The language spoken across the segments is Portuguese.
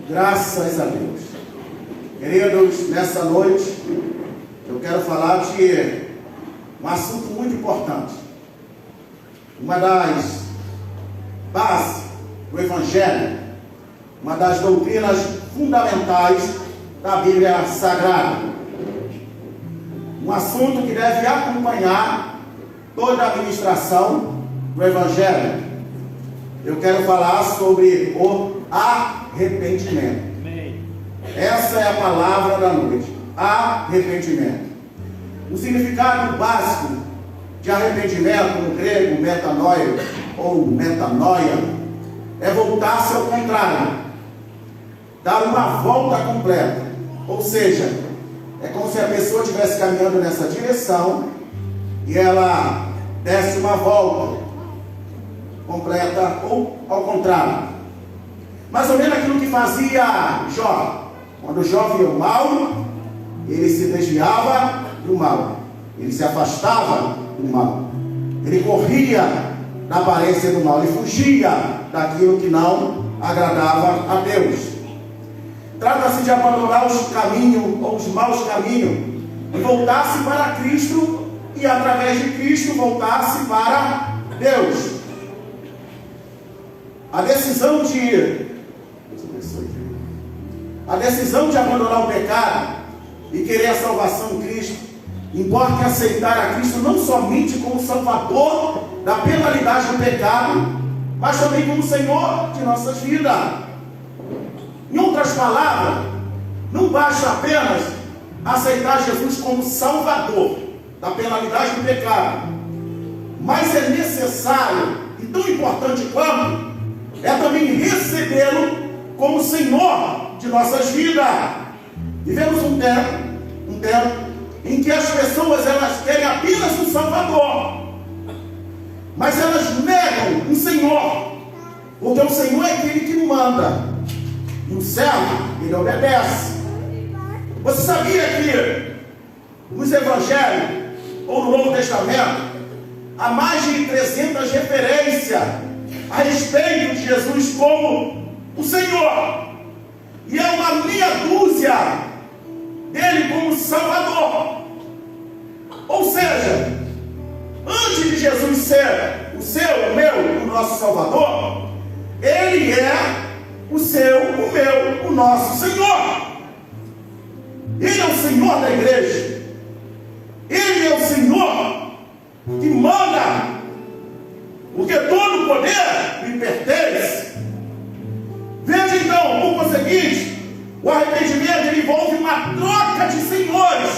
Graças a Deus. Queridos, nessa noite eu quero falar de um assunto muito importante. Uma das bases do Evangelho, uma das doutrinas fundamentais da Bíblia Sagrada. Um assunto que deve acompanhar toda a administração do Evangelho. Eu quero falar sobre o arrependimento. Essa é a palavra da noite. Arrependimento. O significado básico de arrependimento no grego, metanoia ou metanoia, é voltar-se ao contrário, dar uma volta completa. Ou seja, é como se a pessoa estivesse caminhando nessa direção e ela desse uma volta completa ou ao contrário. Mais ou menos aquilo que fazia Jó. Quando Jó via o mal, ele se desviava do mal, ele se afastava do mal, ele corria da aparência do mal, ele fugia daquilo que não agradava a Deus. Trata-se de abandonar os caminhos ou os maus caminhos e voltar-se para Cristo, e através de Cristo voltar-se para Deus. A decisão de abandonar o pecado e querer a salvação em Cristo, importa aceitar a Cristo não somente como Salvador da penalidade do pecado, mas também como Senhor de nossas vidas. Em outras palavras, não basta apenas aceitar Jesus como Salvador da penalidade do pecado, mas é necessário, e tão importante quanto, é também recebê-lo como Senhor de nossas vidas. Vivemos um tempo em que as pessoas elas querem apenas um Salvador, mas elas negam um Senhor, porque o Senhor é aquele que manda, e o servo, ele obedece. Você sabia que nos Evangelhos, ou no Novo Testamento, há mais de 300 referências a respeito de Jesus como o Senhor, e é uma meia dúzia dele como Salvador. Ou seja, antes de Jesus ser o seu, o meu, o nosso Salvador, ele é o seu, o meu, o nosso Senhor. Ele é o Senhor da igreja, ele é o Senhor que manda, porque todo o poder lhe pertence. Veja então, por conseguinte, o arrependimento ele envolve uma troca de senhores,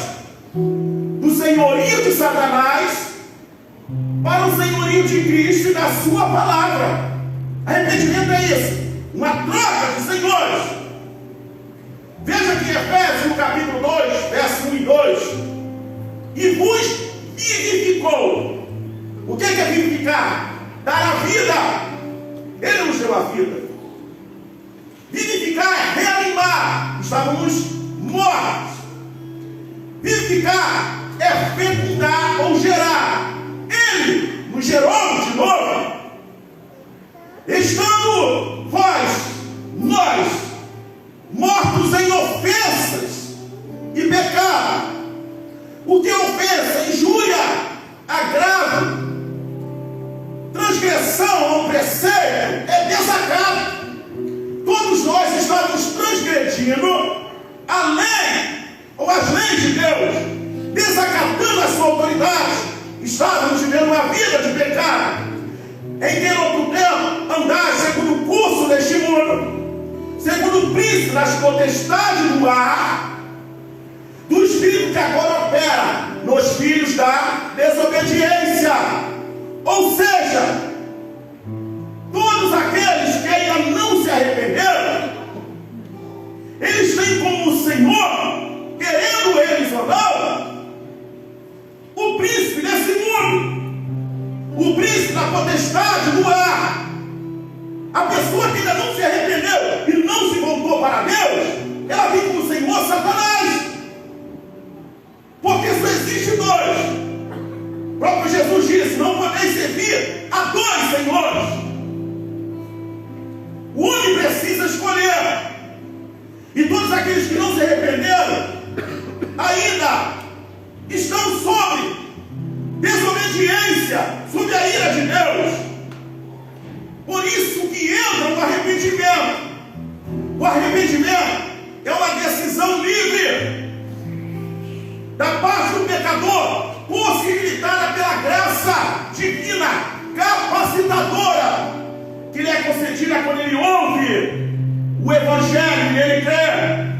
do senhorio de Satanás para o senhorio de Cristo e da sua palavra. Arrependimento é isso, uma troca de senhores. Veja que Efésios, no capítulo 2, verso 1 e 2, e vos vivificou. O que é vivificar? Dar a vida. Ele nos deu a vida. Vivificar é reanimar. Estávamos mortos. Vivificar é fecundar ou gerar. Ele nos gerou de novo. Estando nós, mortos em ofensas e pecado. O que é ofensa? Injúria, agravo, transgressão ou preceito é desacato. Todos nós estávamos transgredindo a lei ou as leis de Deus, desacatando a sua autoridade. Estávamos vivendo uma vida de pecado, em que no outro tempo andar segundo o curso deste mundo, segundo o príncipe das potestades do ar, do espírito que agora opera nos filhos da desobediência. Ou seja, todos aqueles que ainda não se arrependeram, eles têm como o Senhor, querendo eles ou não, o príncipe desse mundo, o príncipe da potestade do ar. A pessoa que ainda não se arrependeu e não se voltou para Deus, ela vem com o Senhor Satanás, porque só existe dois. O próprio Jesus disse: não podeis servir a dois senhores. O homem precisa escolher sobre desobediência, sobre a ira de Deus. Por isso que entra o arrependimento. O arrependimento é uma decisão livre da parte do pecador, possibilitada pela graça divina, capacitadora, que lhe é concedida quando ele ouve o Evangelho e ele crê.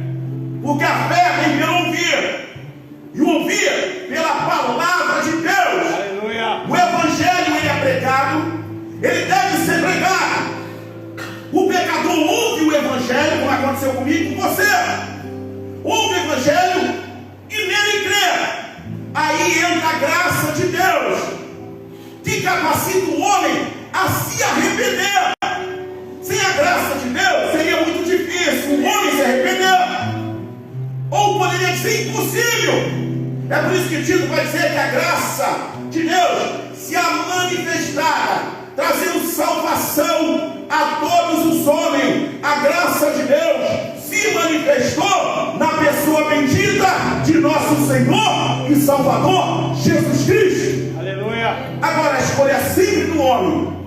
Porque a fé vem pelo ouvir, e ouvir pela palavra de Deus. Aleluia. O Evangelho ele é pregado, ele deve ser pregado. O pecador ouve o Evangelho, como aconteceu comigo, com você. Ouve o Evangelho e nele crê. Aí entra a graça de Deus, que capacita o homem a se arrepender. Sem a graça de Deus, seria muito difícil o homem se arrepender. Ou poderia ser impossível. É por isso que Tito vai dizer que a graça de Deus se a manifestada, trazendo salvação a todos os homens. A graça de Deus se manifestou na pessoa bendita de nosso Senhor e Salvador Jesus Cristo. Aleluia. Agora a escolha é sempre do homem: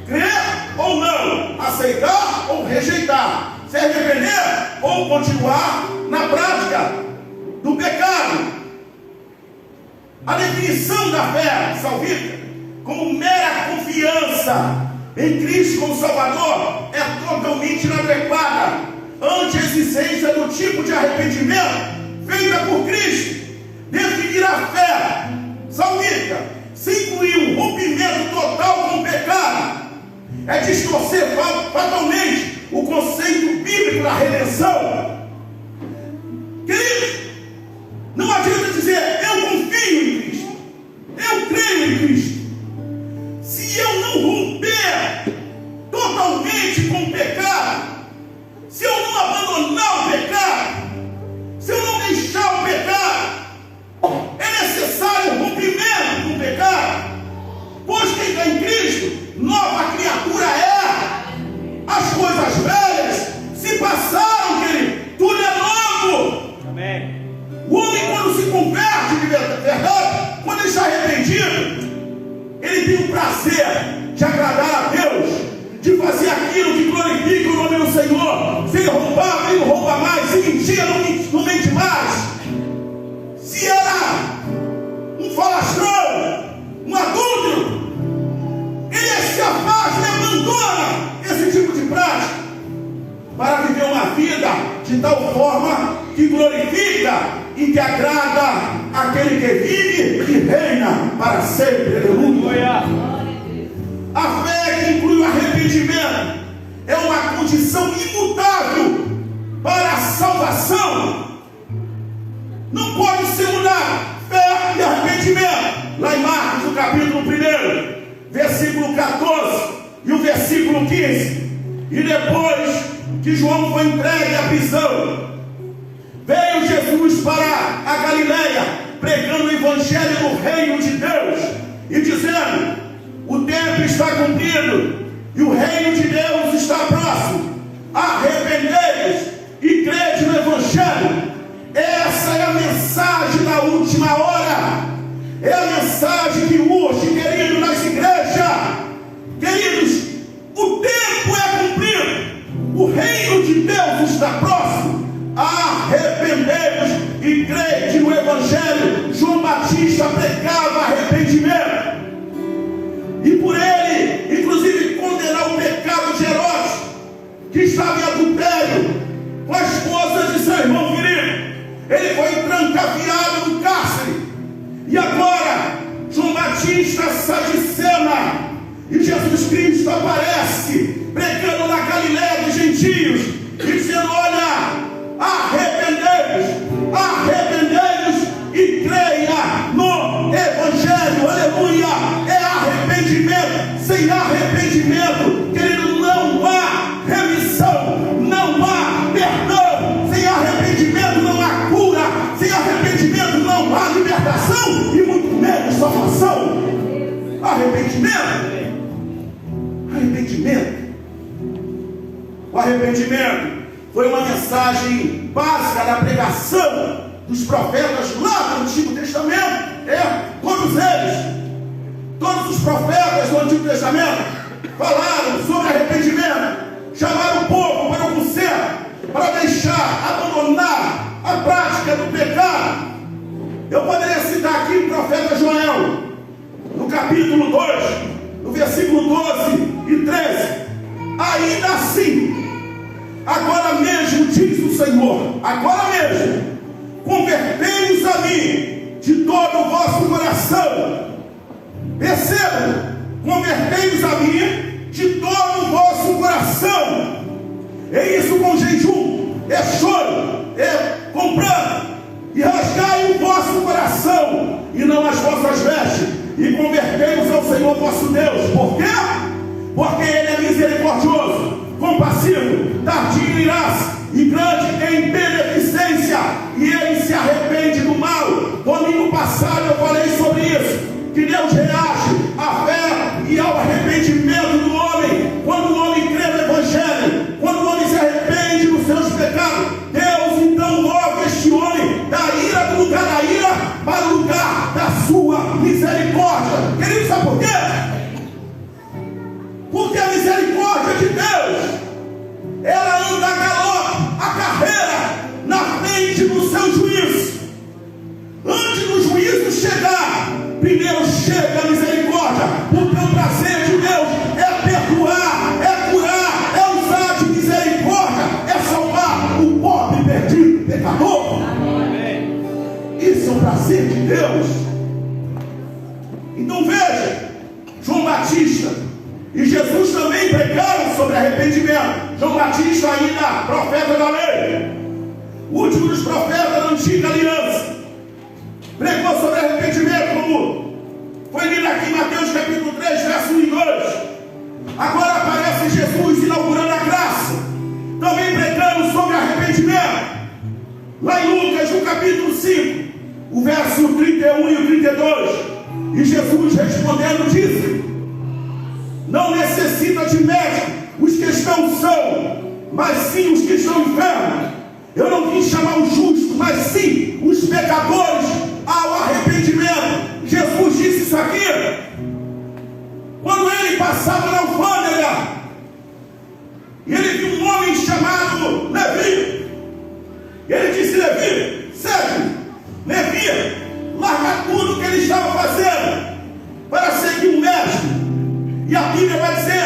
crer ou não, aceitar ou rejeitar, se arrepender ou continuar na prática do pecado. A definição da fé salvífica como mera confiança em Cristo como Salvador é totalmente inadequada ante a existência do tipo de arrependimento feita por Cristo. Definir a fé salvífica sem incluir um rompimento total com o pecado é distorcer fatalmente o conceito bíblico da redenção. Queridos, não adianta dizer eu confio em Cristo, eu creio em Cristo, se eu não romper totalmente com o pecado, se eu não abandonar o pecado, se eu não deixar o pecado. É necessário um rompimento com o pecado, pois quem está em Cristo, nova criatura é. As coisas velhas se passaram, querido, tudo é novo. Amém. O homem, quando se converte de verdade, quando ele está arrependido, ele tem o prazer de agradar a Deus, de fazer aquilo que glorifica o nome do Senhor. Se ele roubava, ele não rouba mais. Se mentia, não mente mais. Se era um falastrão, um adúltero, ele se afasta e abandona esse tipo de prática para viver uma vida de tal forma que glorifica e que agrada aquele que vive e reina para sempre. Aleluia. A fé que inclui o arrependimento é uma condição imutável para a salvação. Não pode ser mudado. Fé e arrependimento. Lá em Marcos, no capítulo 1, versículo 14 e o versículo 15. E depois que João foi entregue à prisão, veio Jesus para a Galileia, pregando o evangelho do reino de Deus e dizendo: o tempo está cumprido e o reino de Deus está próximo. Arrependei-vos e crede no evangelho. Essa é a mensagem da última hora. É a mensagem que hoje, querido, nas igrejas, queridos, o tempo é cumprido, o reino de Deus está próximo. Arrependei-vos e crede no evangelho. João Batista pregava arrependimento, e por ele, inclusive, condenar o pecado de Herodes, que estava em adultério com a esposa de seu irmão querido. Ele foi trancafiado no cárcere. E agora João Batista sai de cena e Jesus Cristo aparece pregando na Galileia dos gentios e dizendo: olha, arrependei-vos, arrependei-vos e creia no evangelho. Aleluia. É arrependimento. Sem arrependimento, querido, não há remissão, não há perdão. Sem arrependimento não há cura, sem arrependimento não há libertação e muito menos salvação. Arrependimento. Arrependimento. O arrependimento foi uma mensagem básica da pregação dos profetas lá do Antigo Testamento. Todos os profetas do Antigo Testamento falaram sobre arrependimento, chamaram o povo para o conserto, para deixar, abandonar a prática do pecado. Eu poderia citar aqui o profeta Joel, no capítulo 2, no versículo 12 e 13. Ainda assim, agora mesmo, diz o Senhor, agora mesmo, convertei-vos a mim de todo o vosso coração. Percebam, convertei-vos a mim de todo o vosso coração. É isso com jejum, é choro, é comprando. E rasgai o vosso coração, e não as vossas vestes, e convertei-vos ao Senhor vosso Deus. Por quê? Porque Ele é misericordioso, compassivo, tardio em ira e grande em beneficência, e Ele se arrepende do mal. Domingo passado eu falei sobre isso, que Deus reage à fé e ao arrependimento do homem. Quando o homem crê no Evangelho, quando o homem se arrepende dos seus pecados, Deus então move este homem da ira, do lugar da ira, para o lugar da sua misericórdia. Querido, sabe por quê? Porque a misericórdia de Deus, ela anda a galope, a carreira, na frente do seu juízo. Antes do juízo chegar, primeiro chega a misericórdia, porque o prazer de Deus é perdoar, é curar, é usar de misericórdia, é salvar o pobre perdido, pecador. Isso é o prazer de Deus. Então veja, João Batista e Jesus também pregaram sobre arrependimento. João Batista ainda, profeta da lei, o último dos profetas da antiga aliança, pregou sobre arrependimento, como foi lido aqui em Mateus capítulo 3, verso 1 e 2. Agora aparece Jesus inaugurando a graça, também pregando sobre arrependimento. Lá em Lucas, no capítulo 5, o verso 31 e o 32. E Jesus respondendo disse: não necessita de médico os que estão sãos, mas sim os que estão enfermos. Eu não vim chamar os justos, mas sim os pecadores ao arrependimento. Jesus disse isso aqui quando ele passava na alfândega, e ele viu um homem chamado Levi. E ele disse: Levi, segue, Levi, larga tudo que ele estava fazendo para seguir um mestre. E a Bíblia vai dizer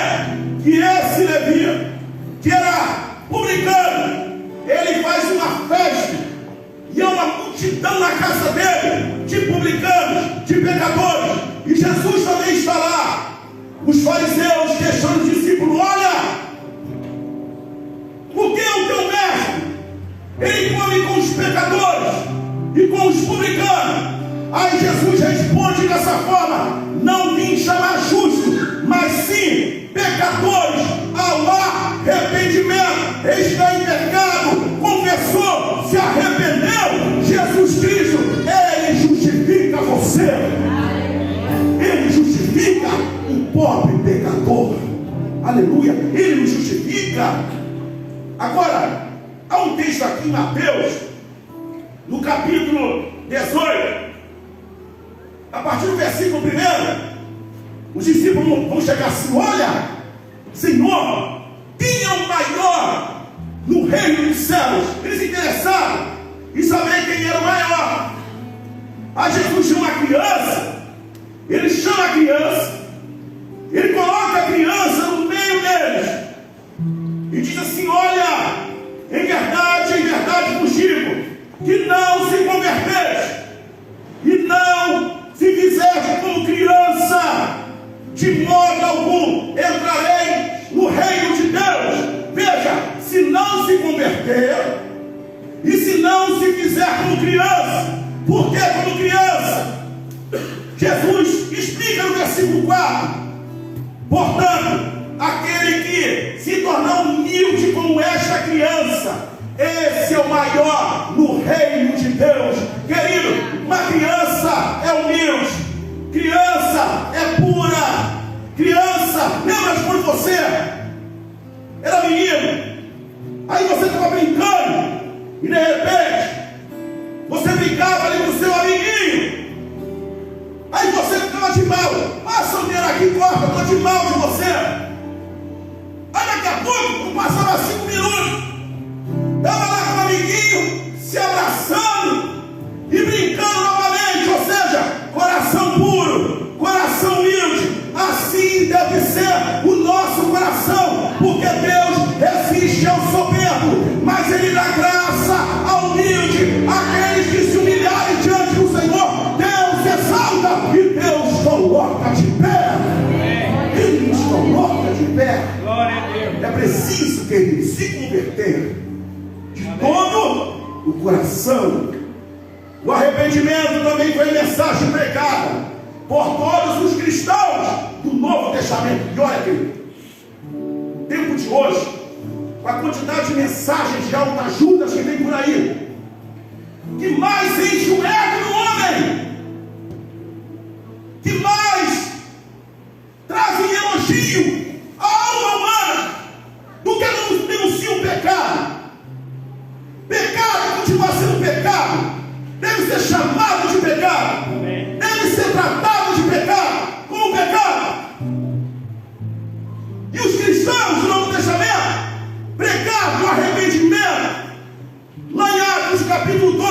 que esse Levi, que era publicano, ele faz uma festa, e há uma multidão na casa dele, de publicanos, de pecadores, e Jesus também está lá. Os fariseus questionam os discípulos: olha, por que o teu mestre, ele come com os pecadores e com os publicanos? Aí Jesus responde dessa forma: não vim chamar justos, mas sim pecadores ao arrependimento. Está em pecado, confessou, se arrependeu, Jesus Cristo, Ele justifica você. Ele justifica o pobre pecador. Aleluia, Ele nos justifica. Agora, há um texto aqui em Mateus, no capítulo 18, a partir do versículo 1, os discípulos vão chegar assim: olha, Senhor, tinha um maior no reino dos céus. Eles se interessaram em saber quem era o maior. Aí Jesus chama a criança, ele chama a criança, ele coloca a criança no meio deles e diz assim: olha, em verdade vos digo, que não se converteis e não se fizerdes como criança, de modo algum entrarei no reino de Deus. Veja, se não se converter e se não se fizer como criança. Por que como criança? Jesus explica no versículo 4: portanto, aquele que se tornar humilde como esta criança, esse é o maior no reino de Deus. Querido, uma criança é humilde, criança é pura, criança, lembra de quando você era menino, aí você estava brincando, e de repente, você chegava ali com o seu amiguinho, aí você ficava de mal. Ah, solteira aqui, corta, eu estou de mal de você. Aí daqui a pouco, não passava 5 minutos, estava lá com o amiguinho, se abraçando e brincando novamente. Ou seja, coração puro, coração humilde. Assim deve ser o nosso coração, porque Deus resiste ao soberbo, mas Ele dá graça ao humilde. Aqueles que se humilharem diante do Senhor, Deus exalta e Deus coloca de pé. Ele nos coloca de pé. É preciso, querido, se converter de todo o coração. O arrependimento também foi mensagem pregada por todos os cristãos do Novo Testamento. E olha, querido, no tempo de hoje, com a quantidade de mensagens de autoajudas que tem por aí, que mais enche o ego do homem, que mais trazem elogio à alma humana do que nos denunciam o pecado. Pecado continua sendo pecado, deve ser chamado de pecado, deve ser tratado de pecado, como pecado. E os cristãos do Novo Testamento pregaram o arrependimento. Lá em Atos capítulo 2,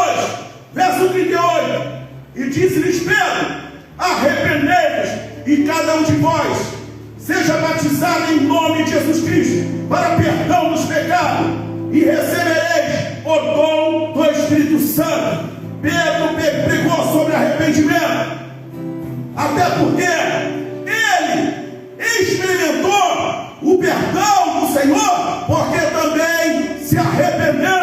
verso 38, e disse-lhes Pedro: arrependei-vos e cada um de vós seja batizado em nome de Jesus Cristo para perdão dos pecados, e recebereis o dom do Espírito Santo. Pedro pregou sobre arrependimento, até porque ele experimentou o perdão do Senhor, porque também se arrependeu.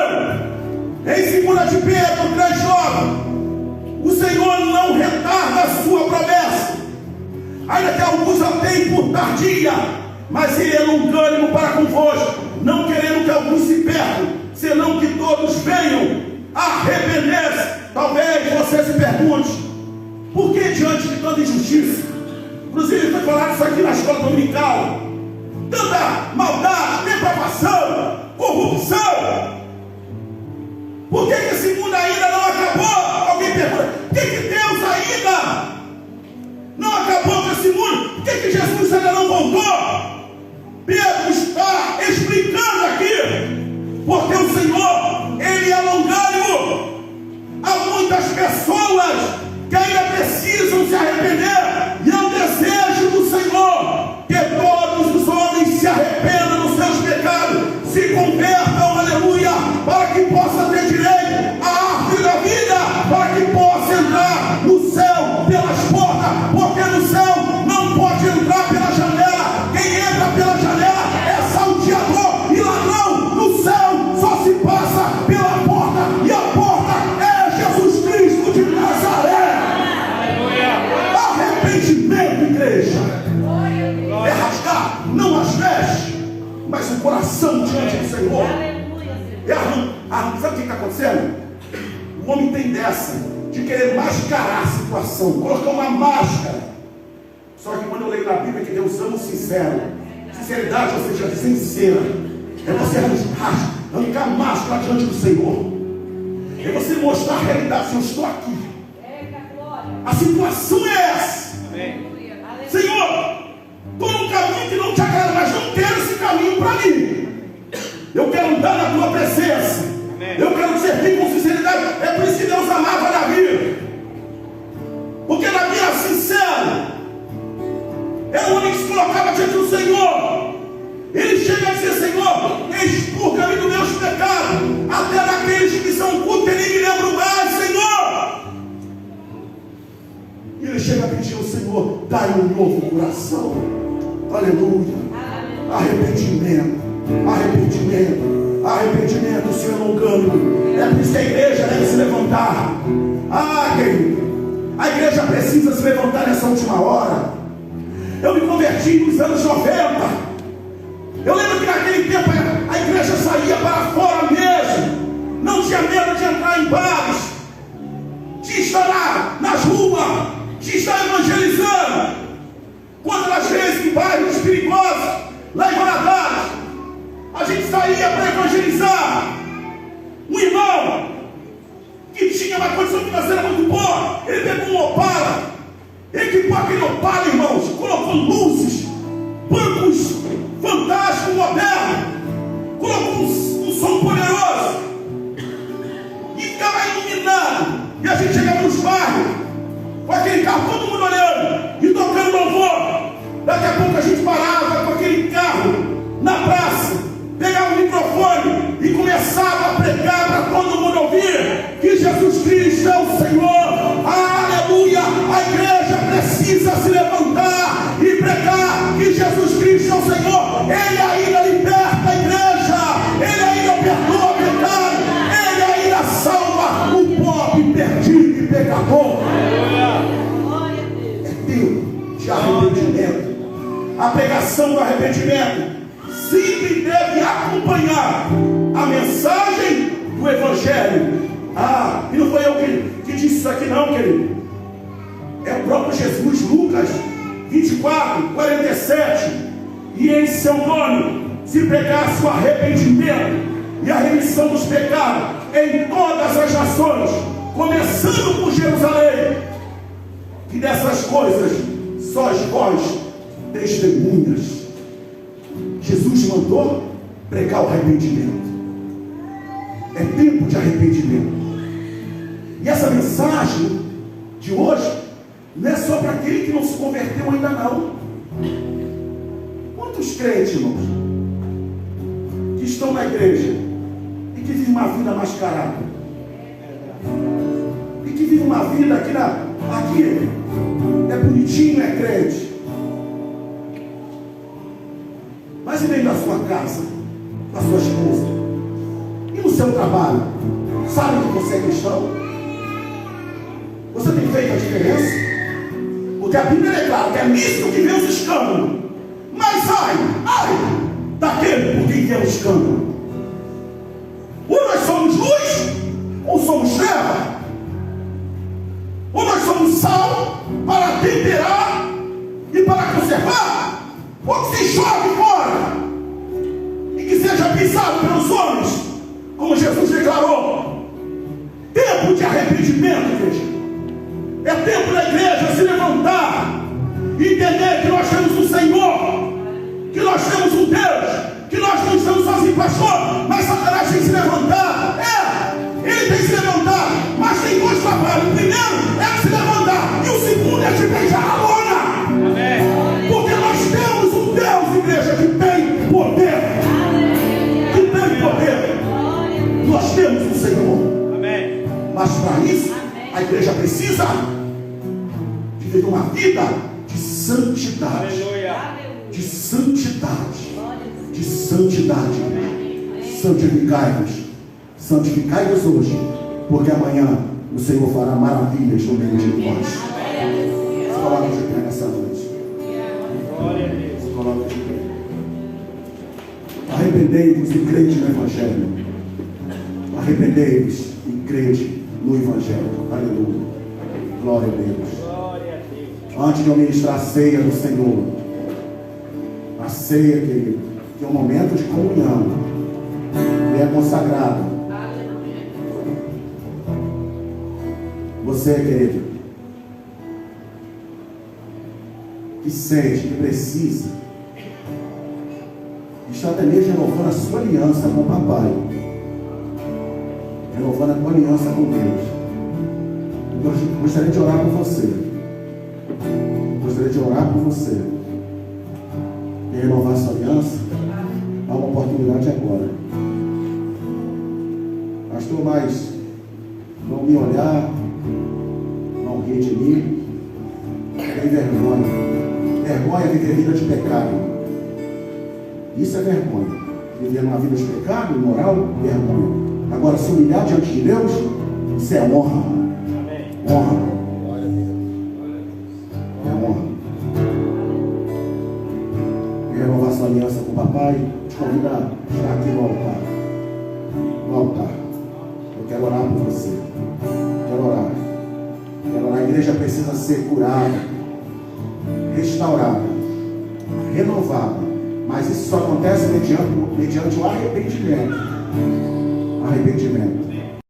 Em 2 de Pedro 3,9, o Senhor não retarda a sua promessa, ainda que alguns a tenham por tardia, mas Ele é longânimo para convosco, não querendo que alguns se percam, senão que todos venham a arrepender-se. Talvez você se pergunte: por que diante de tanta injustiça? Inclusive foi falado isso aqui na escola dominical. Tanta maldade, depravação, corrupção. Por que esse mundo ainda não acabou? Alguém pergunta: por que Deus ainda não acabou com esse mundo? Por que Jesus ainda não voltou? Pedro está explicando aqui, porque o Senhor, Ele é longânimo. Há muitas pessoas que ainda precisam se arrepender, e é o desejo do Senhor que todos os homens se arrependam dos seus pecados, se convertam, aleluia, para que possa ter direito à árvore da vida, para que possa entrar no céu pelas portas, porque no céu não pode entrar pela janela. Quem entra pela janela é salteador e ladrão. No céu só se passa pela porta, e a porta é Jesus Cristo de Nazaré. Arrependimento, igreja, é rasgar não as vestes, mas o coração diante do Senhor. Sabe o que está acontecendo? O homem tem dessa de querer mascarar a situação, colocar uma máscara. Só que quando eu leio na Bíblia que Deus ama o sincero, sinceridade, ou seja, sincera, é você arrancar a máscara diante do Senhor, é você mostrar a realidade. Eu estou aqui, a situação é essa. Senhor, estou num caminho que não te agrada, mas não quero esse caminho para mim. Eu quero andar na tua presença. Eu quero servir com sinceridade. É por isso que Deus amava Davi, porque Davi era sincero. Era o homem que se colocava diante do Senhor. Ele chega a dizer: Senhor, expurga-me dos meus pecados, até daqueles que são cultos, nem me lembro mais, Senhor. E ele chega a pedir ao Senhor: dai um novo coração. Aleluia. Arrependimento, arrependimento, arrependimento. O Senhor não longânimo. É por isso que a igreja deve se levantar. Querido, a igreja precisa se levantar nessa última hora. Eu me converti nos anos 90. Eu lembro que naquele tempo a igreja saía para fora mesmo. Não tinha medo de entrar em bares, de estar nas ruas, de estar evangelizando. Quantas vezes em bairros perigosos, lá em Valadares, a gente saía para evangelizar. Um irmão que tinha uma condição financeira Ele pegou um Opala, equipou aquele Opala, irmãos, colocou luzes, bancos fantásticos, modernos, colocou um som poderoso e ficava iluminado. E a gente chegava nos bairros com aquele carro, todo mundo olhando e tocando louvor. Daqui a pouco a gente parava com aquele carro na praça, pegava o microfone e começava a pregar para todo mundo ouvir que Jesus Cristo é o Senhor. Aleluia! A igreja precisa se levantar e pregar que Jesus Cristo é o Senhor. Ele ainda liberta a igreja, Ele ainda perdoa o pecado, Ele ainda salva o pobre, perdido e pecador. É tempo de arrependimento. A pregação do arrependimento sempre deve acompanhar a mensagem do Evangelho. E não foi eu que disse isso aqui não, querido. É o próprio Jesus, Lucas 24, 47. E em seu nome se pregasse o arrependimento e a remissão dos pecados em todas as nações, começando por Jerusalém. Que dessas coisas sois vós testemunhas. Jesus mandou pregar o arrependimento. É tempo de arrependimento. E essa mensagem de hoje não é só para aquele que não se converteu ainda não. Quantos crentes, irmãos, que estão na igreja e que vivem uma vida mascarada, e que vivem uma vida aqui é bonitinho, é crente, mas e dentro da sua casa, da sua esposa, e no seu trabalho, sabe que você é cristão? Você tem feito a diferença? Porque a Bíblia é clara que é nisso que vem os escândalos. Mas ai daquele por quem vem o escândalo. Ou nós somos luz, ou somos treva. Ou nós somos sal para temperar e para conservar, ou que se jogue fora e que seja pisado pelos homens, como Jesus declarou. Tempo de arrependimento, igreja. É tempo da igreja se levantar e entender que nós temos um Senhor, que nós temos um Deus, que nós não estamos sozinhos, pastor, mas Satanás tem que se levantar. Ele tem que se levantar, mas tem dois trabalhos. O primeiro é se levantar, e o segundo é te beijar a lona. Amém. Porque nós temos um Deus, igreja, que tem poder. Que tem poder. Nós temos um Senhor. Amém. Mas para isso, a igreja precisa viver uma vida de santidade. De santidade. De santidade. Santificai-vos. Santificai-vos hoje, porque amanhã o Senhor fará maravilhas no meio de nós. Se coloque de pé nessa noite. Se coloque de pé. Arrependei-vos e crede no Evangelho. Arrependei-vos e crede no Evangelho. Aleluia. Glória a Deus. Antes de eu ministrar a ceia do Senhor, a ceia, querido, que é um momento de comunhão, e é consagrado. Você, querido, que sente, que precisa, está até mesmo renovando a sua aliança com o papai, renovando a tua aliança com Deus. Eu gostaria de orar por você. Gostaria de orar por você. E renovar a sua aliança. Há uma oportunidade agora. Pastor, mas não me olhar, não rir de mim, tem vergonha. Vergonha é viver vida de pecado. Isso é vergonha. Viver uma vida de pecado, imoral, vergonha. Agora, se humilhar diante de Deus, isso é honra. Honra. É honra. E renovar sua aliança com o papai, te convido a estar aqui no altar. No altar. Eu quero orar por você. Quero orar. Quero orar. A igreja precisa ser curada, restaurada, renovada. Mas isso só acontece mediante o arrependimento. Arrependimento.